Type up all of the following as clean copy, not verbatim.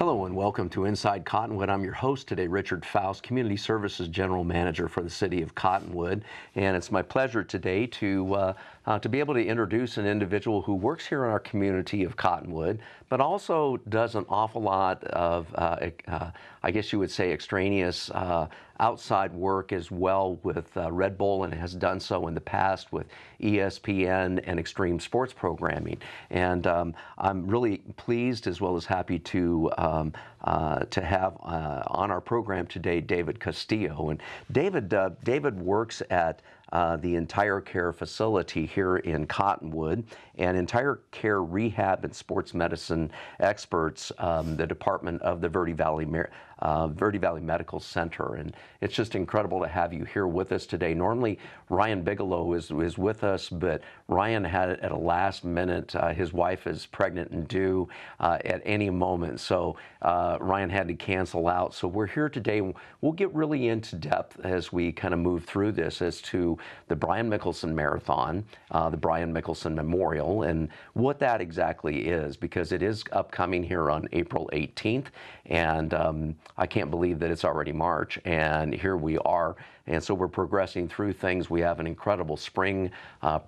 Hello and welcome to Inside Cottonwood. I'm your host today, Richard Faust, Community Services General Manager for the City of Cottonwood. And it's my pleasure today to be able to introduce an individual who works here in our community of Cottonwood, but also does an awful lot of, I guess you would say, extraneous outside work as well with Red Bull, and has done so in the past with ESPN and extreme sports programming. And I'm really pleased as well as happy to have on our program today David Castillo. And David works at the Entire Care facility here in Cottonwood, and Entire Care Rehab and Sports Medicine experts, the department of the Verde Valley Medical Center. And it's just incredible to have you here with us today. Normally, Ryan Bigelow is with us, but Ryan had at a last minute, his wife is pregnant and due at any moment, so Ryan had to cancel out. So we're here today. We'll get really into depth as we kind of move through this as to the Brian Mickelsen Marathon, the Brian Mickelsen Memorial, and what that exactly is, because it is upcoming here on April 18th, and I can't believe that it's already March, and here we are. And so we're progressing through things. We have an incredible spring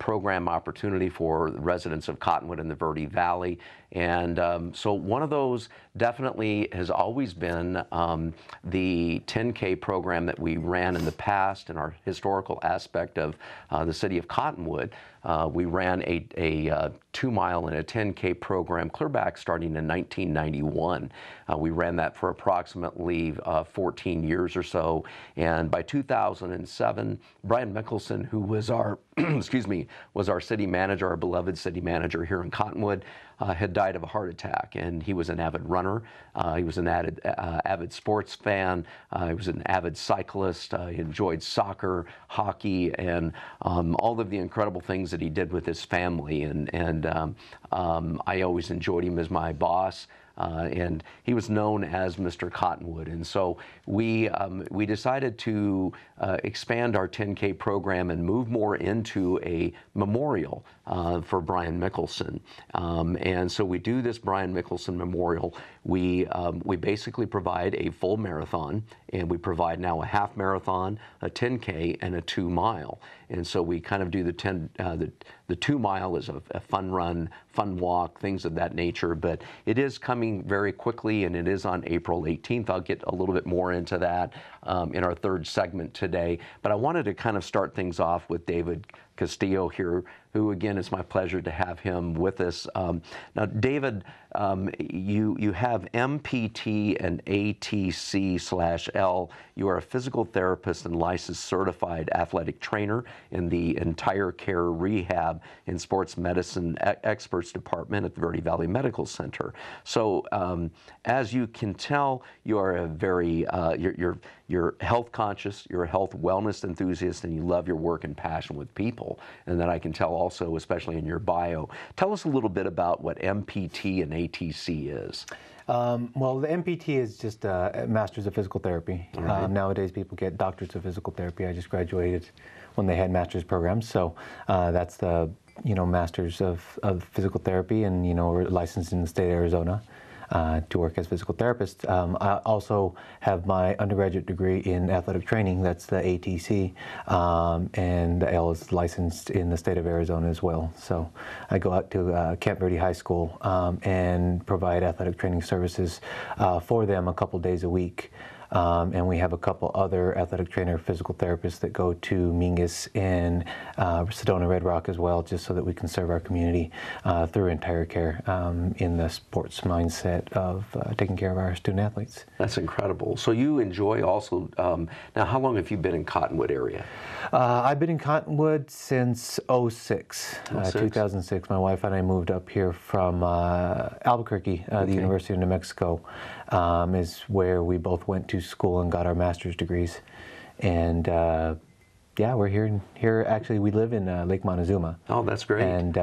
program opportunity for the residents of Cottonwood and the Verde Valley. And so one of those definitely has always been the 10K program that we ran in the past in our historical aspect of the city of Cottonwood. We ran a 2-mile and a 10K program clear back starting in 1991. We ran that for approximately 14 years or so. And by 2007, Brian Mickelsen, who was our, excuse me, was our city manager, our beloved city manager here in Cottonwood, had died of a heart attack. And he was an avid runner. He was an avid sports fan. He was an avid cyclist. He enjoyed soccer, hockey, and all of the incredible things that he did with his family. And I always enjoyed him as my boss. And he was known as Mr. Cottonwood. And so we decided to expand our 10K program and move more into a memorial for Brian Mickelsen. And so we do this Brian Mickelsen Memorial. We basically provide a full marathon, and we provide now a half marathon, a 10K, and a 2-mile. And so we kind of do the 2-mile as a fun run, fun walk, things of that nature. But it is coming very quickly, and it is on April 18th. I'll get a little bit more into that in our third segment today. But I wanted to kind of start things off with David Castillo here, who, again, it's my pleasure to have him with us. Now, David, you have MPT and ATC/L. You are a physical therapist and licensed certified athletic trainer in the Entire Care Rehab and Sports Medicine Experts Department at the Verde Valley Medical Center. So, as you can tell, you are a very, you're health conscious, you're a health wellness enthusiast, and you love your work and passion with people. And that I can tell also, especially in your bio. Tell us a little bit about what MPT and ATC is. Well, the MPT is just a Masters of Physical Therapy. Right. Nowadays, people get Doctors of Physical Therapy. I just graduated when they had Master's programs, so that's the Masters of Physical Therapy, and we're licensed in the state of Arizona to work as physical therapist. I also have my undergraduate degree in athletic training. That's the ATC, and the L is licensed in the state of Arizona as well. So I go out to Camp Verde High School and provide athletic training services for them a couple days a week. And we have a couple other athletic trainer physical therapists that go to Mingus and Sedona Red Rock as well, just so that we can serve our community through Entire Care in the sports mindset of taking care of our student athletes. That's incredible. So you enjoy also, now how long have you been in Cottonwood area? I've been in Cottonwood since 2006. My wife and I moved up here from Albuquerque, the University of New Mexico, is where we both went to school and got our master's degrees. And yeah, we're here. Actually, we live in Lake Montezuma. Oh, that's great. And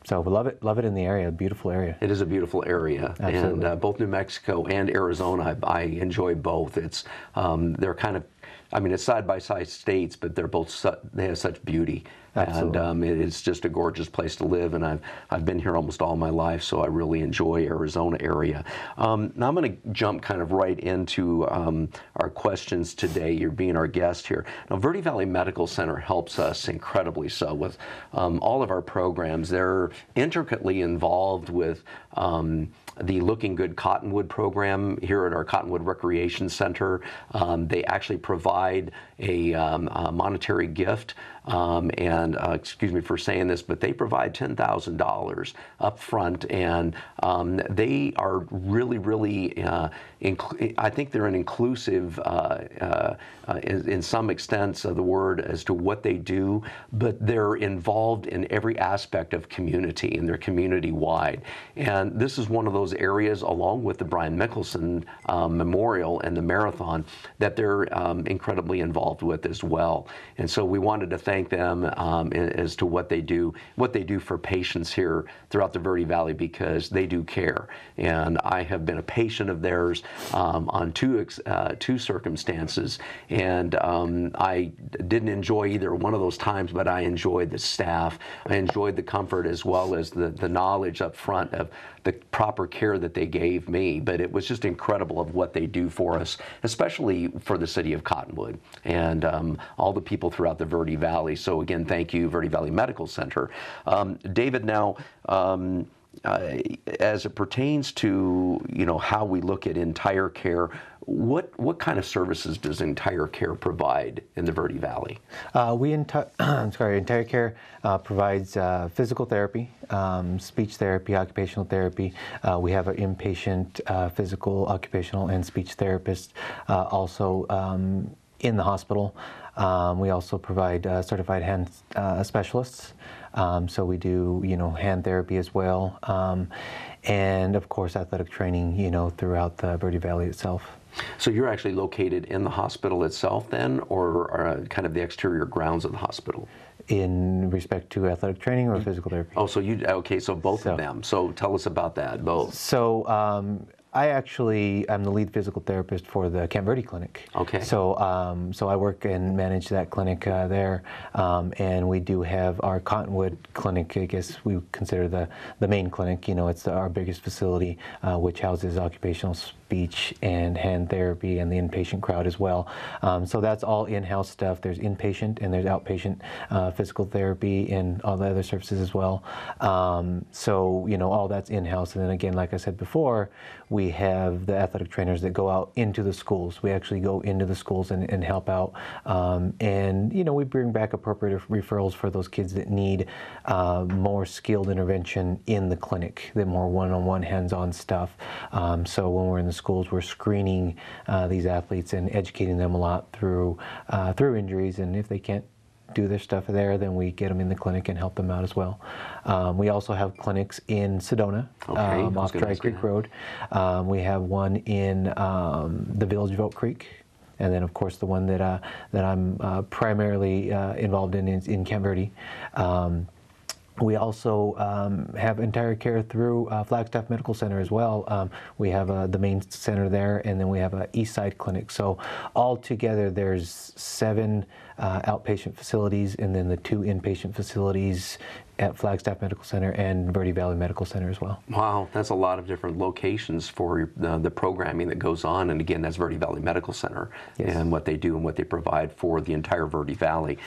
so we love it in the area, beautiful area. It is a beautiful area. Absolutely. And both New Mexico and Arizona, I enjoy both. It's they're kind of I mean, it's side-by-side states, but they're both, they have such beauty. Absolutely. And it's just a gorgeous place to live, and I've been here almost all my life, so I really enjoy Arizona area. Now I'm going to jump kind of right into our questions today. You're being our guest here. Now, Verde Valley Medical Center helps us incredibly so with all of our programs. They're intricately involved with the Looking Good Cottonwood program here at our Cottonwood Recreation Center. They actually provide a monetary gift, and excuse me for saying this, but they provide $10,000 up front, and they are really, I think they're an inclusive, in some extents of the word, as to what they do, but they're involved in every aspect of community, and they're community-wide. And this is one of those areas, along with the Brian Mickelsen Memorial and the Marathon, that they're incredibly involved with as well. And so we wanted to thank them as to what they do for patients here throughout the Verde Valley, because they do care. And I have been a patient of theirs on two circumstances, and I didn't enjoy either one of those times, but I enjoyed the staff. I enjoyed the comfort as well as the knowledge up front of the proper care that they gave me. But it was just incredible of what they do for us, especially for the city of Cottonwood and all the people throughout the Verde Valley. So again, thank you, Verde Valley Medical Center. David, now, as it pertains to how we look at entire care, what kind of services does entire care provide in the Verde Valley? Entire care provides physical therapy, speech therapy, occupational therapy. We have an inpatient physical, occupational, and speech therapist also in the hospital. We also provide certified hand specialists. So we do, hand therapy as well, and of course athletic training, throughout the Verde Valley itself. So you're actually located in the hospital itself then, or kind of the exterior grounds of the hospital? In respect to athletic training or physical therapy? Oh, so both of them. So tell us about that, both. So I actually am the lead physical therapist for the Camp Verde Clinic. Okay. So I work and manage that clinic there, and we do have our Cottonwood Clinic. I guess we consider the main clinic. It's our biggest facility, which houses occupational, speech, and hand therapy, and the inpatient crowd as well. So that's all in-house stuff. There's inpatient and there's outpatient physical therapy and all the other services as well. So all that's in-house. And then again, like I said before, we have the athletic trainers that go out into the schools. We actually go into the schools and help out. And we bring back appropriate referrals for those kids that need more skilled intervention in the clinic, the more one-on-one, hands-on stuff. So when we're in the schools, we're screening these athletes and educating them a lot through injuries, and if they can't do their stuff there, then we get them in the clinic and help them out as well. We also have clinics in Sedona, off Dry Creek Road. We have one in the Village of Oak Creek, and then of course the one that I'm primarily involved in is in Camp Verde. We also have entire care through Flagstaff Medical Center as well. We have the main center there, and then we have an East Side clinic. So all together there's 7 outpatient facilities, and then the 2 inpatient facilities at Flagstaff Medical Center and Verde Valley Medical Center as well. Wow, that's a lot of different locations for the programming that goes on. And again, that's Verde Valley Medical Center. Yes. And what they do and what they provide for the entire Verde Valley.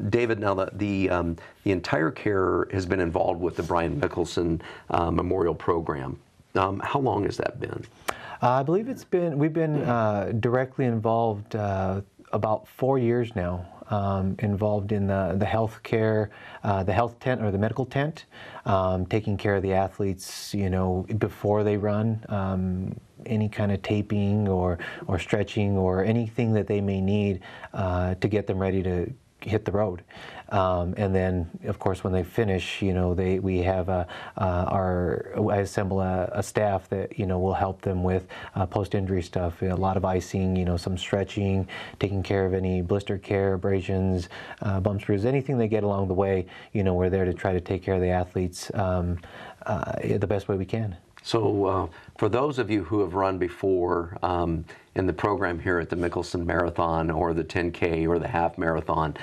David, now the entire care has been involved with the Brian Mickelsen Memorial Program. How long has that been? I believe we've been directly involved about 4 years now. Involved in the health care, the health tent or the medical tent, taking care of the athletes, before they run, any kind of taping or stretching or anything that they may need to get them ready to hit the road. And then, of course, when they finish, we have I assemble a staff that, will help them with post-injury stuff, a lot of icing, some stretching, taking care of any blister care, abrasions, bumps, bruises, anything they get along the way, we're there to try to take care of the athletes the best way we can. So for those of you who have run before in the program here at the Mickelsen Marathon or the 10K or the half marathon,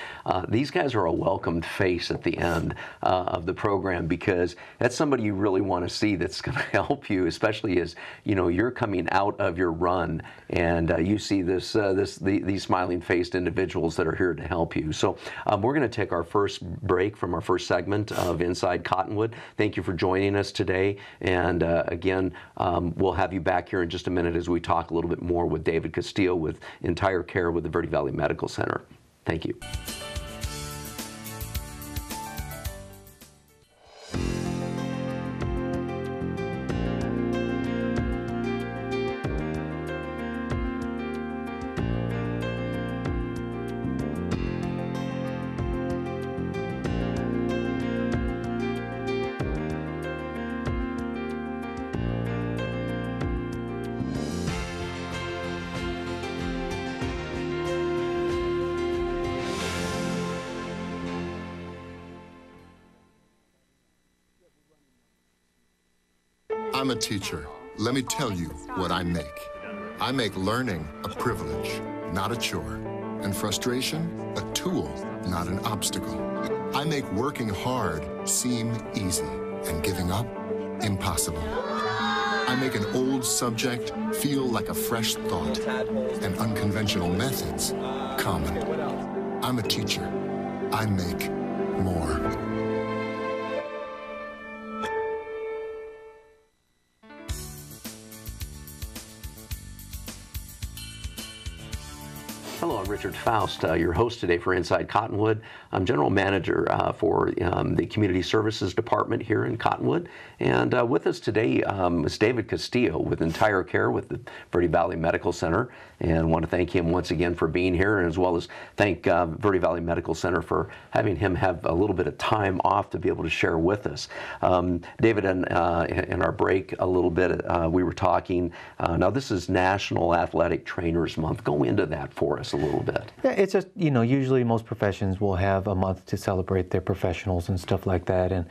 these guys are a welcomed face at the end of the program, because that's somebody you really want to see that's going to help you, especially as you're coming out of your run and you see these smiling-faced individuals that are here to help you. So we're going to take our first break from our first segment of Inside Cottonwood. Thank you for joining us today, and again, we'll have you back here in just a minute as we talk a little bit more with David Castillo with Entire Care with the Verde Valley Medical Center. Thank you. I'm a teacher. Let me tell you what I make. I make learning a privilege, not a chore, and frustration a tool, not an obstacle. I make working hard seem easy and giving up impossible. I make an old subject feel like a fresh thought and unconventional methods common. I'm a teacher. I make more. Hello, I'm Richard Faust, your host today for Inside Cottonwood. I'm General Manager for the Community Services Department here in Cottonwood. And with us today is David Castillo with Entire Care with the Verde Valley Medical Center. And I want to thank him once again for being here, and as well as thank Verde Valley Medical Center for having him have a little bit of time off to be able to share with us. David, in our break a little bit, we were talking, now this is National Athletic Trainers Month. Go into that for us a little bit. Yeah, it's just, usually most professions will have a month to celebrate their professionals and stuff like that. And,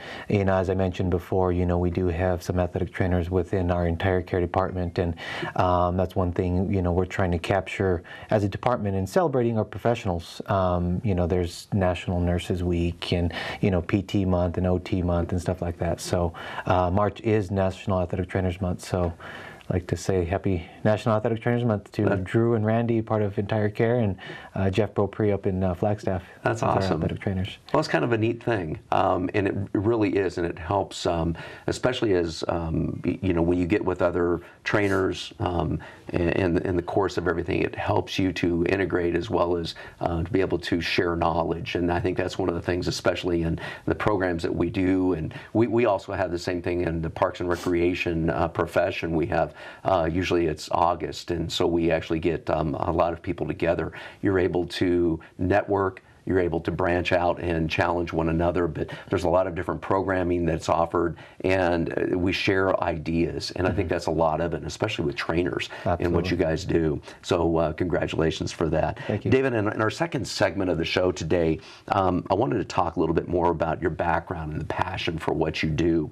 as I mentioned before, we do have some athletic trainers within our Entire Care department. And that's one thing, we're trying to capture as a department in celebrating our professionals. There's National Nurses Week and, PT month and OT month and stuff like that. So March is National Athletic Trainers Month. So I'd like to say happy National Athletic Trainers Month to Drew and Randy, part of Entire Care, and Jeff Beaupre up in Flagstaff. That's awesome. Athletic trainers. Well, it's kind of a neat thing, and it really is, and it helps, especially as, when you get with other trainers in the course of everything, it helps you to integrate as well as to be able to share knowledge. And I think that's one of the things, especially in the programs that we do. And we also have the same thing in the Parks and Recreation profession. We have, usually it's August, and so we actually get a lot of people together. You're able to network, you're able to branch out and challenge one another, but there's a lot of different programming that's offered, and we share ideas, and I think that's a lot of it, especially with trainers. Absolutely. In what you guys do. So congratulations for that. Thank you. David, in our second segment of the show today, I wanted to talk a little bit more about your background and the passion for what you do.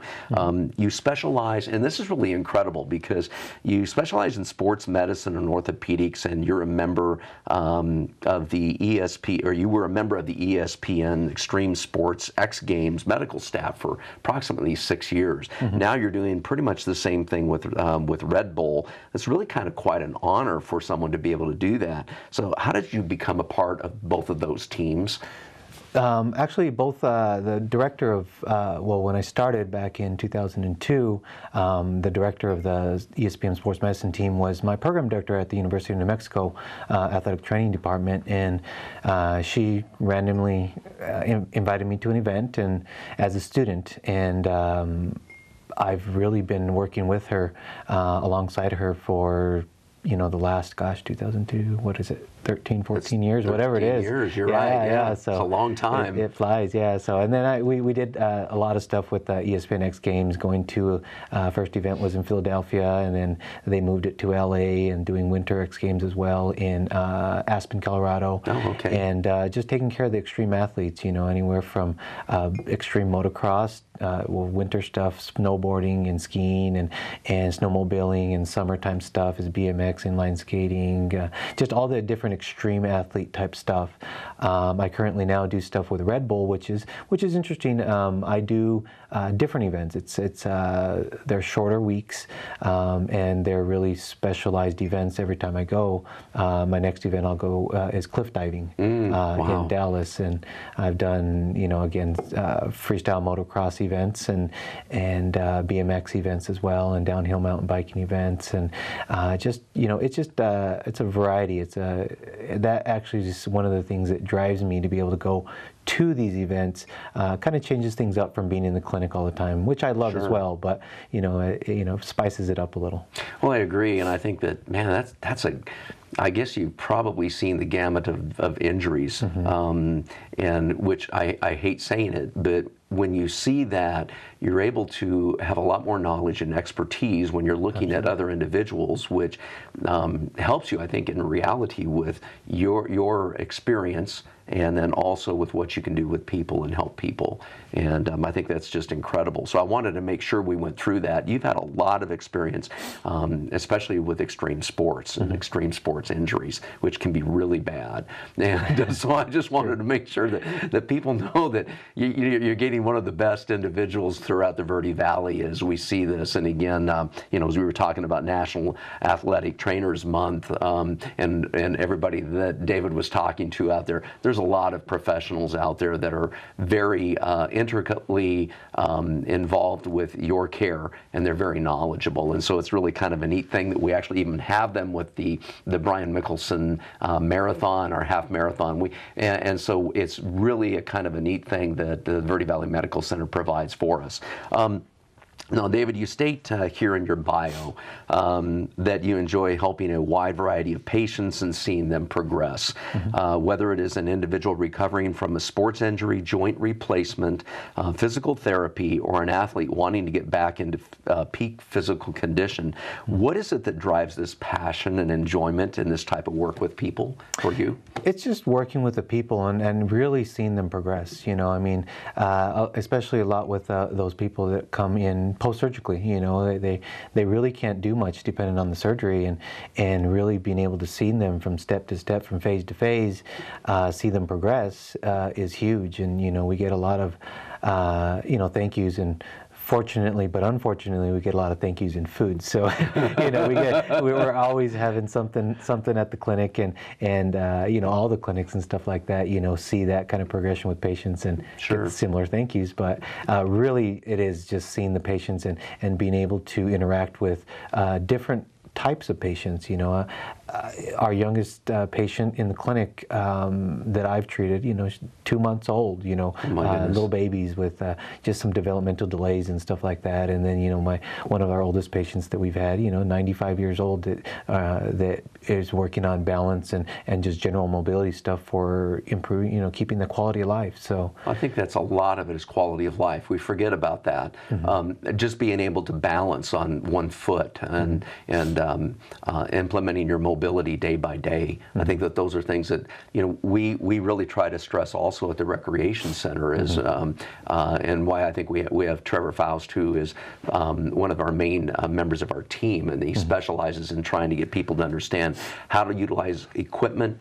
You specialize, and this is really incredible because you specialize in sports medicine and orthopedics, and you're a member of the ESP, or you were a member of the ESPN Extreme Sports X Games medical staff for approximately 6 years. Now you're doing pretty much the same thing with Red Bull. It's really kind of quite an honor for someone to be able to do that. So how did you become a part of both of those teams? Actually, both the director of, when I started back in 2002, the director of the ESPN Sports Medicine team was my program director at the University of New Mexico Athletic Training Department, and she randomly invited me to an event and as a student, and I've really been working with her, alongside her for the last, 2002, what is it, 13, 14 years, whatever it is. Years, you're right. Yeah. So it's a long time. It flies, yeah. So, and then we did a lot of stuff with ESPN X Games. Going to first event was in Philadelphia, and then they moved it to LA, and doing Winter X Games as well in Aspen, Colorado. Oh, okay. And just taking care of the extreme athletes, anywhere from extreme motocross winter stuff, snowboarding and skiing and snowmobiling, and summertime stuff is BMX, inline skating, just all the different extreme athlete type stuff. I currently now do stuff with Red Bull, which is interesting. I do different events. They're shorter weeks, and they're really specialized events every time I go. My next event I'll go is cliff diving wow. in Dallas, and I've done, again, freestyle motocross events and BMX events as well, and downhill mountain biking events, and it's a variety. That actually is one of the things that drives me to be able to go to these events. Kind of changes things up from being in the clinic all the time, which I love as well, but spices it up a little. Well, I agree, and I think that, man, I guess you've probably seen the gamut of injuries, and which I hate saying it, but when you see that, you're able to have a lot more knowledge and expertise when you're looking at other individuals, which helps you, I think, in reality with your experience, and then also with what you can do with people and help people. And I think that's just incredible. So I wanted to make sure we went through that. You've had a lot of experience, especially with extreme sports and extreme sports injuries, which can be really bad. And so I just wanted to make sure that people know that you're getting one of the best individuals throughout the Verde Valley as we see this. And again, as we were talking about National Athletic Trainers Month, and everybody that David was talking to out there, there's a lot of professionals out there that are very intricately involved with your care, and they're very knowledgeable. And so it's really kind of a neat thing that we actually even have them with the Brian Mickelsen Marathon, or half marathon. And so it's really a kind of a neat thing that the Verde Valley Medical Center provides for us. Now, David, you state here in your bio that you enjoy helping a wide variety of patients and seeing them progress, whether it is an individual recovering from a sports injury, joint replacement, physical therapy, or an athlete wanting to get back into peak physical condition. What is it that drives this passion and enjoyment in this type of work with people for you? It's just working with the people and really seeing them progress. Especially a lot with those people that come in post-surgically. They really can't do much depending on the surgery, and really being able to see them from step to step, from phase to phase, see them progress is huge. And we get a lot of thank yous, and fortunately, but unfortunately, we get a lot of thank yous in food. So, we're always having something at the clinic, and all the clinics and stuff like that, see that kind of progression with patients and get similar thank yous. But really, it is just seeing the patients and being able to interact with different types of patients. Our youngest patient in the clinic that I've treated, 2 months old, little babies with just some developmental delays and stuff like that. And then, one of our oldest patients that we've had, 95 years old, that is working on balance and just general mobility stuff for improving, keeping the quality of life. So I think that's a lot of it is quality of life. We forget about that. Just being able to balance on one foot and implementing your mobility day by day. I think that those are things that we really try to stress also at the recreation center is and why I think we have Trevor Faust, who is one of our main members of our team, and he specializes in trying to get people to understand how to utilize equipment,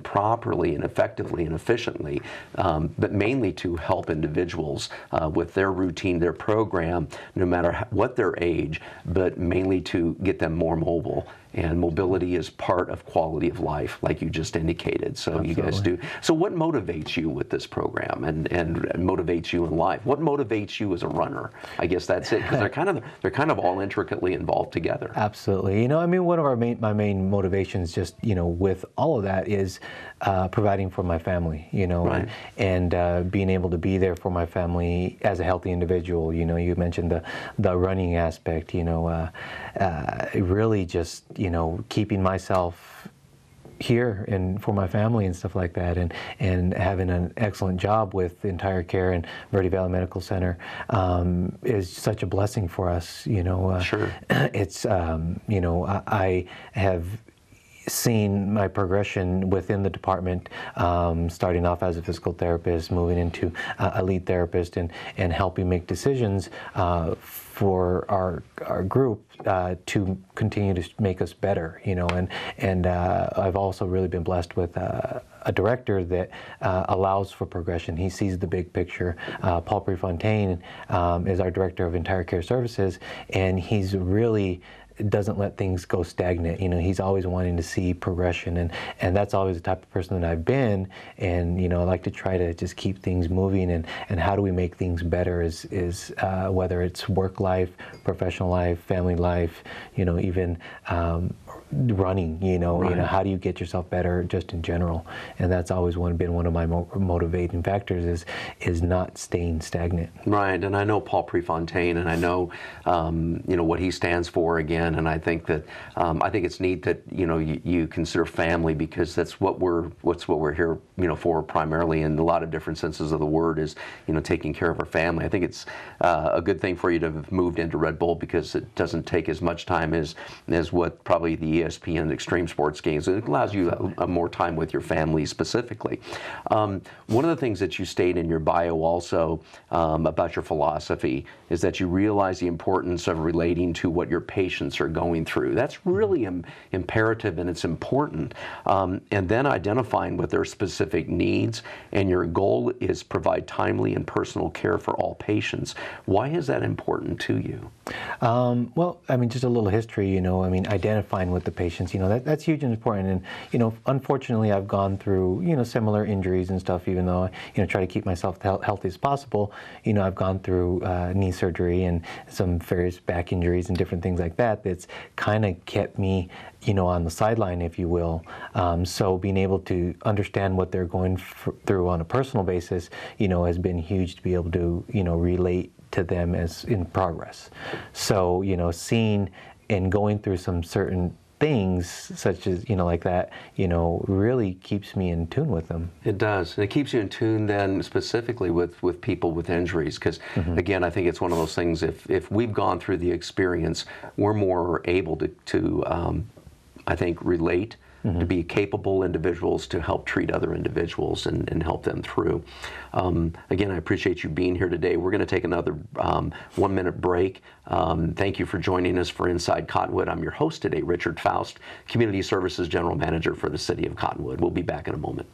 properly and effectively and efficiently, but mainly to help individuals with their routine, their program, no matter what their age, but mainly to get them more mobile. And mobility is part of quality of life, like you just indicated. So Absolutely. You guys do. So what motivates you with this program and motivates you in life? What motivates you as a runner? I guess that's it, because they're kind of all intricately involved together. Absolutely. One of my main motivations, just with all of that, is providing for my family. Right. and being able to be there for my family as a healthy individual. You mentioned the running aspect. Really just keeping myself here and for my family and stuff like that, and having an excellent job with Entire Care and Verde Valley Medical Center is such a blessing for us. Sure. It's I have seeing my progression within the department, starting off as a physical therapist, moving into a lead therapist, and helping make decisions for our group to continue to make us better, and I've also really been blessed with a director that allows for progression. He sees the big picture. Paul Prefontaine is our director of entire care services, and he's really doesn't let things go stagnant. He's always wanting to see progression, and that's always the type of person that I've been. And I like to try to just keep things moving, and how do we make things better is whether it's work life, professional life, family life, even running. Right. How do you get yourself better just in general? And that's always been one of my motivating factors is not staying stagnant. Right, and I know Paul Prefontaine, and I know what he stands for again, and I think that I think it's neat that you consider family, because that's what we're here for primarily, in a lot of different senses of the word, is taking care of our family. I think it's a good thing for you to have moved into Red Bull, because it doesn't take as much time as what probably the ESPN Extreme Sports Games. It allows you more time with your family specifically. One of the things that you state in your bio also about your philosophy is that you realize the importance of relating to what your patients are going through. That's really imperative, and it's important. And then identifying what their specific needs, and your goal is provide timely and personal care for all patients. Why is that important to you? Well, just a little history, identifying with the patients, that's huge and important. And, unfortunately, I've gone through, similar injuries and stuff, even though I, try to keep myself healthy as possible. I've gone through knee surgery and some various back injuries and different things like that. That's kind of kept me, on the sideline, if you will. So being able to understand what they're going through on a personal basis, has been huge to be able to, relate to them as in progress. So, seeing and going through some certain things such as, like that, really keeps me in tune with them. It does. And it keeps you in tune then specifically with people with injuries, because again, I think it's one of those things, if we've gone through the experience, we're more able to I think, relate, to be capable individuals to help treat other individuals and help them through. Again, I appreciate you being here today. We're going to take another 1-minute break. Thank you for joining us for Inside Cottonwood. I'm your host today, Richard Faust, Community Services General Manager for the City of Cottonwood. We'll be back in a moment.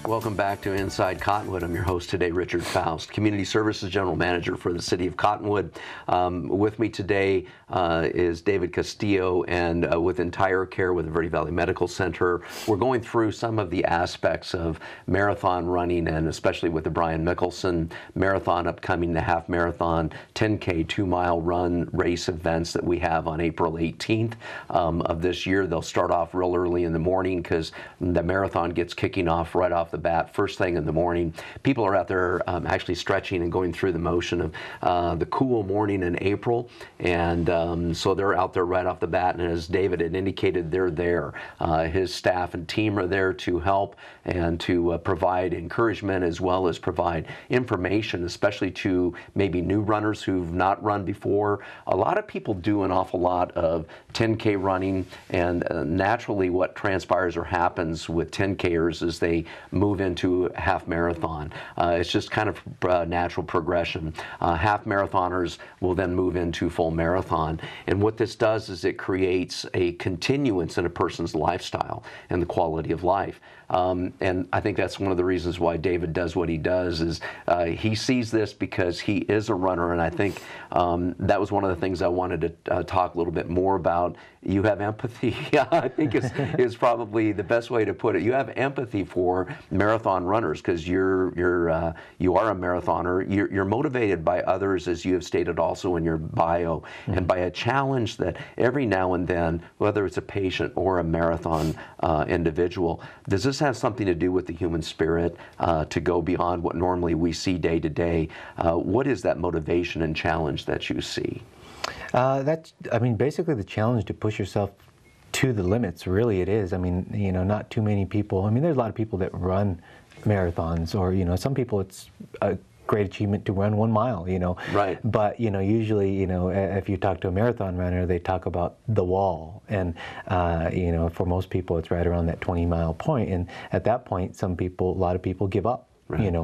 Welcome back to Inside Cottonwood. I'm your host today, Richard Faust, Community Services General Manager for the City of Cottonwood. With me today is David Castillo, and with Entire Care with the Verde Valley Medical Center. We're going through some of the aspects of marathon running, and especially with the Brian Mickelsen Marathon upcoming, the half marathon, 10K, 2-mile run race events that we have on April 18th of this year. They'll start off real early in the morning, because the marathon gets kicking off right off the bat, first thing in the morning. People are out there actually stretching and going through the motion of the cool morning in April, and so they're out there right off the bat, and as David had indicated, they're there. His staff and team are there to help and to provide encouragement, as well as provide information, especially to maybe new runners who've not run before. A lot of people do an awful lot of 10K running, and naturally what transpires or happens with 10Kers is they move move into half marathon. It's just kind of natural progression. Half marathoners will then move into full marathon. And what this does is it creates a continuance in a person's lifestyle and the quality of life. And I think that's one of the reasons why David does what he does, is he sees this because he is a runner. And I think that was one of the things I wanted to talk a little bit more about. You have empathy, I think is probably the best way to put it. You have empathy for marathon runners because you are a marathoner. You're motivated by others, as you have stated also in your bio, and by a challenge that every now and then, whether it's a patient or a marathon individual, does this have something to do with the human spirit to go beyond what normally we see day to day? What is that motivation and challenge that you see? I mean, basically the challenge to push yourself to the limits, really it is. I mean, not too many people, I mean, there's a lot of people that run marathons, or, some people it's a great achievement to run 1 mile, Right. But, usually, if you talk to a marathon runner, they talk about the wall. And, for most people, it's right around that 20-mile point. And at that point, a lot of people give up. Right.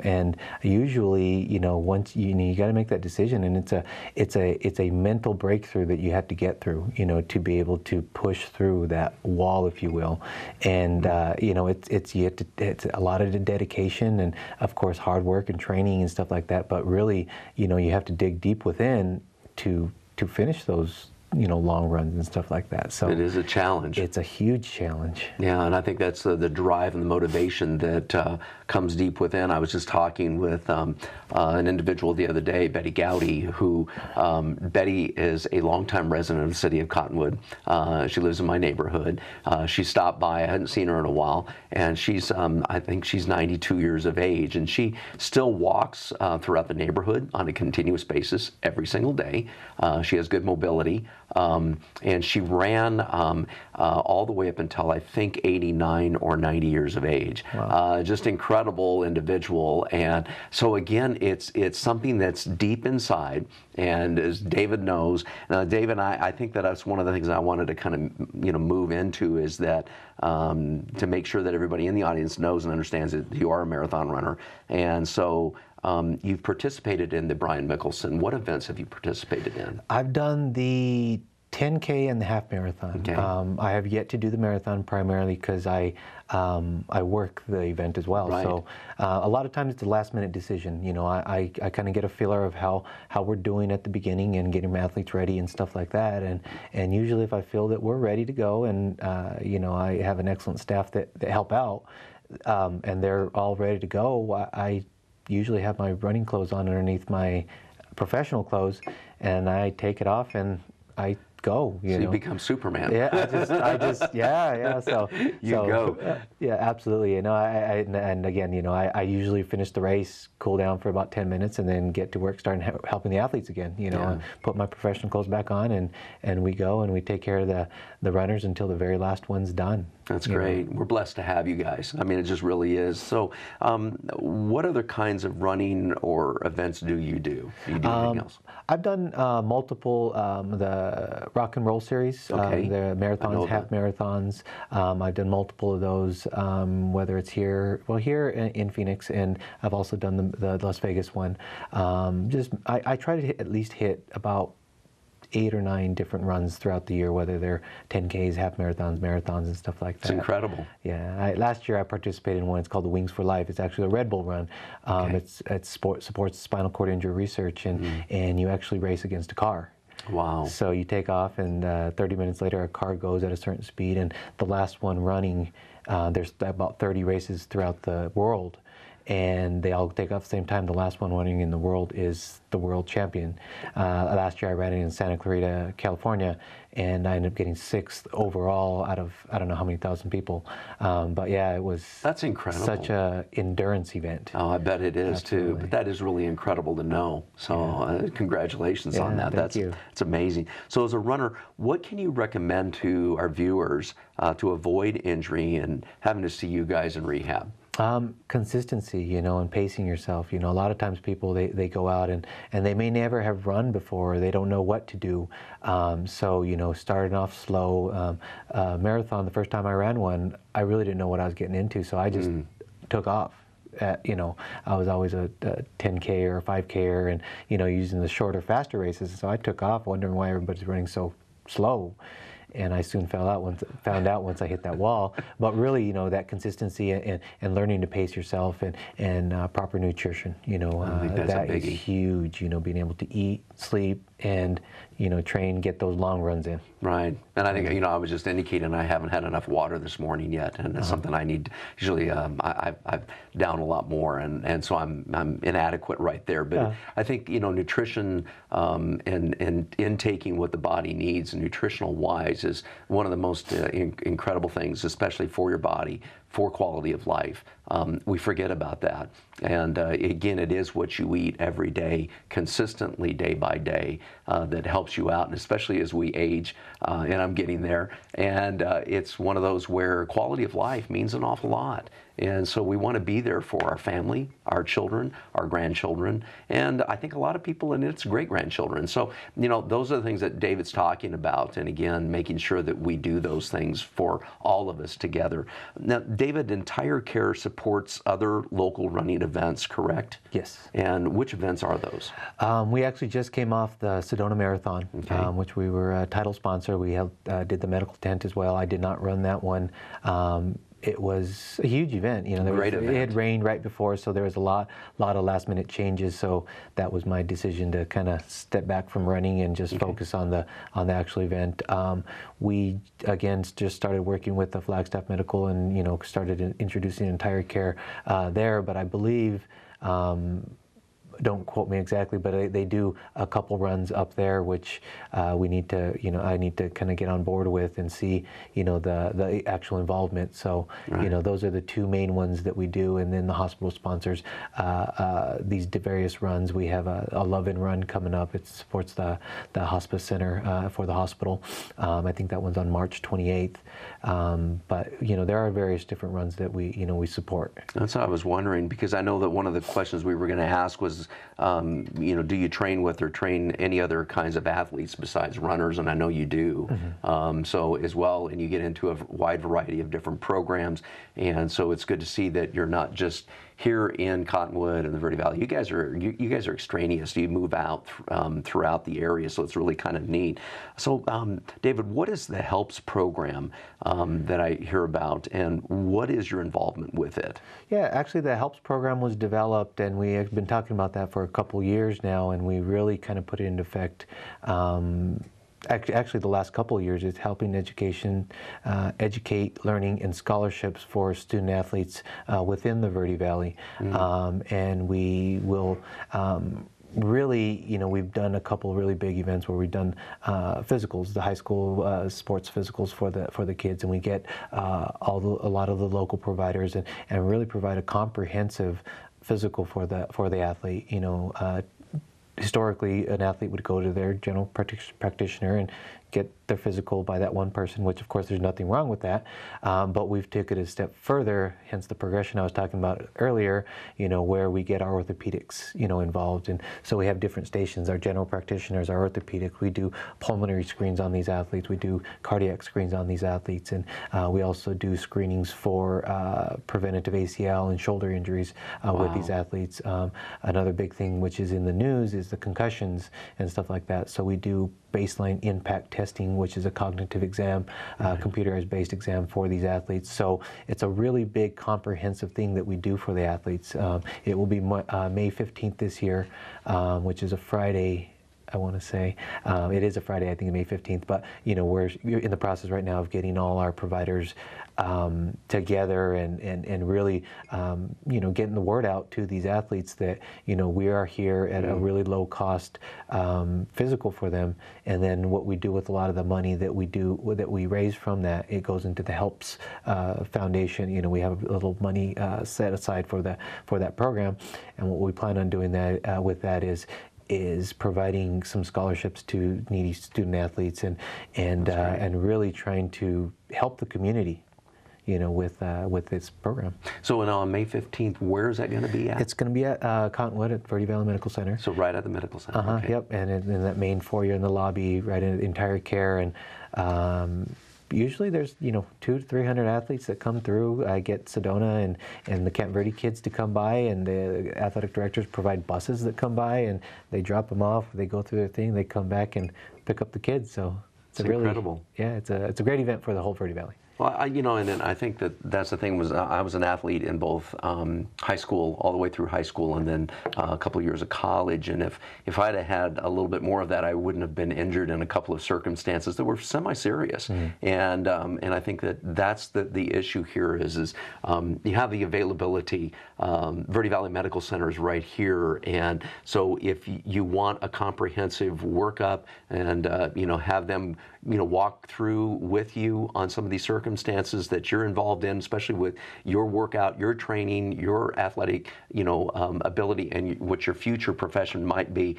And usually, once you got to make that decision, and it's a mental breakthrough that you have to get through, to be able to push through that wall, if you will. And it's a lot of dedication and, of course, hard work and training and stuff like that. But really, you have to dig deep within to finish those long runs and stuff like that. So it is a challenge. It's a huge challenge. Yeah, and I think that's the drive and the motivation that comes deep within. I was just talking with an individual the other day, Betty Gowdy, who Betty is a longtime resident of the city of Cottonwood. She lives in my neighborhood. She stopped by. I hadn't seen her in a while, and she's I think she's 92 years of age, and she still walks throughout the neighborhood on a continuous basis every single day. She has good mobility. And she ran all the way up until I think 89 or 90 years of age. Wow. Just incredible individual. And so again, it's something that's deep inside. And as David knows, David, I think that that's one of the things I wanted to kind of move into, is that to make sure that everybody in the audience knows and understands that you are a marathon runner. And so you've participated in the Brian Mickelsen. What events have you participated in? I've done the 10K and the half marathon. Okay. I have yet to do the marathon, primarily because I work the event as well. Right. So a lot of times it's a last minute decision. I kind of get a feeler of how we're doing at the beginning and getting my athletes ready and stuff like that. And usually if I feel that we're ready to go, and I have an excellent staff that help out, and they're all ready to go, I usually have my running clothes on underneath my professional clothes, and I take it off and I go. You become Superman. Yeah, yeah. So go. Yeah, absolutely. And again, I usually finish the race, cool down for about 10 minutes, and then get to work, starting helping the athletes again. And put my professional clothes back on, and we go and we take care of the runners until the very last one's done. That's great. We're blessed to have you guys. I mean, it just really is. So, what other kinds of running or events do you do? Do you do anything else? I've done multiple, the Rock and Roll series, Okay. the marathons, half marathons. I've done multiple of those, whether it's here in Phoenix, and I've also done the Las Vegas one. I try to at least hit about 8 or 9 different runs throughout the year, whether they're 10Ks, half marathons, marathons, and stuff like that. It's incredible. Yeah. Last year I participated in one. It's called the Wings for Life. It's actually a Red Bull run. Okay. It supports spinal cord injury research, and you actually race against a car. Wow. So you take off, and 30 minutes later a car goes at a certain speed, and the last one running, there's about 30 races throughout the world, and they all take off at the same time. The last one running in the world is the world champion. Last year I ran it in Santa Clarita, California, and I ended up getting 6th overall out of I don't know how many thousand people. But yeah, it was That's incredible. Such a endurance event. Oh, I bet it is. Absolutely. Too. But that is really incredible to know. So congratulations on that. Thank you. That's amazing. So as a runner, what can you recommend to our viewers to avoid injury and having to see you guys in rehab? Consistency, and pacing yourself. A lot of times people, they go out and they may never have run before, or they don't know what to do. So, starting off slow. Marathon, the first time I ran one, I really didn't know what I was getting into. So I just took off. I was always a 10K or a 5K and using the shorter, faster races. So I took off, wondering why everybody's running so slow. And I soon found out once I hit that wall. But really, that consistency and learning to pace yourself and proper nutrition, that is huge. Being able to eat, sleep, and train, get those long runs in. Right, and I think I was just indicating I haven't had enough water this morning yet, and it's something I need. Usually, I've down a lot more, and so I'm inadequate right there. But I think nutrition and intaking what the body needs, nutritional wise, is one of the most incredible things, especially for your body, for quality of life. We forget about that. And again, it is what you eat every day, consistently, day by day, that helps you out, and especially as we age, and I'm getting there. And it's one of those where quality of life means an awful lot. And so we want to be there for our family, our children, our grandchildren, and I think a lot of people, and it's great-grandchildren. So, those are the things that David's talking about, and again, making sure that we do those things for all of us together. Now, David, Entire Care supports other local running events, correct? Yes. And which events are those? We actually just came off the Sedona Marathon, which we were a title sponsor. We did the medical tent as well. I did not run that one. It was a huge event. It had rained right before, so there was a lot of last-minute changes. So that was my decision to kind of step back from running and just focus on the actual event. We again just started working with the Flagstaff Medical and started introducing Entire Care there. But I believe. Don't quote me exactly, but they do a couple runs up there, which we need to, I need to kind of get on board with and see, the actual involvement. So, those are the two main ones that we do, and then the hospital sponsors these various runs. We have a Love and Run coming up. It supports the hospice center for the hospital. I think that one's on March 28th. But there are various different runs that we support. That's what I was wondering, because I know that one of the questions we were going to ask was, do you train with or train any other kinds of athletes besides runners? And I know you do. So as well, and you get into a wide variety of different programs, and so it's good to see that you're not just here in Cottonwood and the Verde Valley. You guys are extraneous. You move out throughout the area, so it's really kind of neat. So, David, what is the HELPS program that I hear about, and what is your involvement with it? Yeah, actually, the HELPS program was developed, and we have been talking about that for a couple years now, and we really kind of put it into effect. Actually, the last couple of years, is helping educate, learning, and scholarships for student athletes within the Verde Valley. And we will really, we've done a couple of really big events where we've done physicals, the high school sports physicals for the kids, and we get a lot of the local providers and really provide a comprehensive physical for the athlete. Historically, an athlete would go to their general practitioner and get their physical by that one person, which of course there's nothing wrong with that, but we've taken it a step further, hence the progression I was talking about earlier, where we get our orthopedics, involved. And so we have different stations, our general practitioners, our orthopedics, we do pulmonary screens on these athletes, we do cardiac screens on these athletes, and we also do screenings for preventative ACL and shoulder injuries with these athletes. Another big thing which is in the news is the concussions and stuff like that. So we do baseline impact testing, which is a cognitive exam, computerized based exam for these athletes. So it's a really big comprehensive thing that we do for the athletes. It will be May 15th this year, which is a Friday. I want to say it is a Friday, I think May 15th, but we're in the process right now of getting all our providers together and really getting the word out to these athletes that we are here at a really low cost physical for them, and then what we do with a lot of the money that we raise from that, it goes into the HELPS Foundation. We have a little money set aside for that program, and what we plan on doing with that is providing some scholarships to needy student athletes and really trying to help the community, with this program. So on May 15th, where is that going to be at? It's going to be at Cottonwood at Verde Valley Medical Center. So right at the medical center. Okay. Yep, and in that main foyer in the lobby, right in Entire Care, and usually there's 200 to 300 athletes that come through. I get Sedona and the Camp Verde kids to come by, and the athletic directors provide buses that come by, and they drop them off. They go through their thing. They come back and pick up the kids. So it's really incredible. Yeah, it's a great event for the whole Verde Valley. Well, and I think that's the thing was I was an athlete in both high school, all the way through high school, and then a couple of years of college. And if I'd have had a little bit more of that, I wouldn't have been injured in a couple of circumstances that were semi-serious. And I think that's the issue here is you have the availability. Verde Valley Medical Center is right here, and so if you want a comprehensive workup and have them walk through with you on some of these circumstances that you're involved in, especially with your workout, your training, your athletic, ability, and what your future profession might be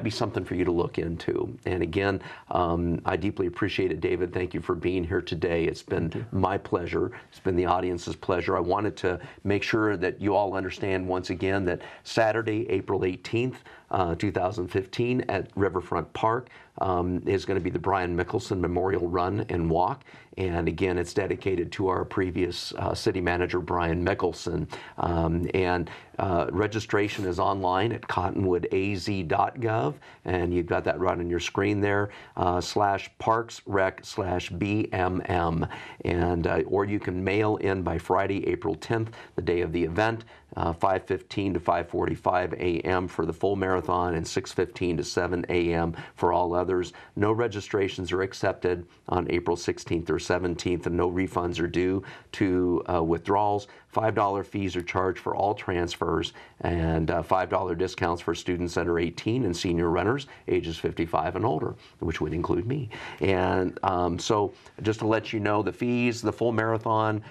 something for you to look into. And again, I deeply appreciate it, David. Thank you for being here today. It's been my pleasure. It's been the audience's pleasure. I wanted to make sure that you all understand once again that Saturday, April 18th, 2015 at Riverfront Park is going to be the Brian Mickelsen Memorial Run and Walk. And again, it's dedicated to our previous city manager, Brian Mickelsen. Registration is online at cottonwoodaz.gov, and you've got that right on your screen there, /parksrec/BMM. And or you can mail in by Friday, April 10th, the day of the event, 5:15 to 5:45 a.m. for the full marathon and 6:15 to 7 a.m. for all others. No registrations are accepted on April 16th or 17th, and no refunds are due to withdrawals. $5 fees are charged for all transfers, and $5 discounts for students under 18 and senior runners ages 55 and older, which would include me. And so just to let you know, the fees, the full marathon,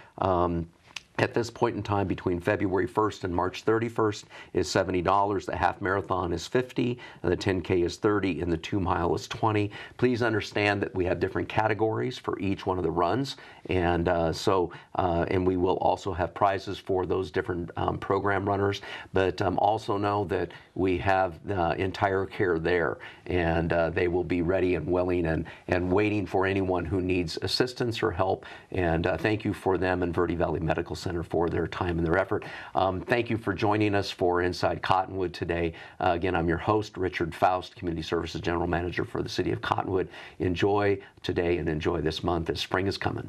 at this point in time, between February 1st and March 31st, is $70. The half marathon is $50, and the 10K is $30, and the 2 mile is $20. Please understand that we have different categories for each one of the runs, and and we will also have prizes for those different program runners. But also know that we have the entire care there, and they will be ready and willing and waiting for anyone who needs assistance or help. And thank you for them and Verde Valley Medical Center for their time and their effort. Thank you for joining us for Inside Cottonwood today. Again, I'm your host, Richard Faust, Community Services General Manager for the City of Cottonwood. Enjoy today and enjoy this month as spring is coming.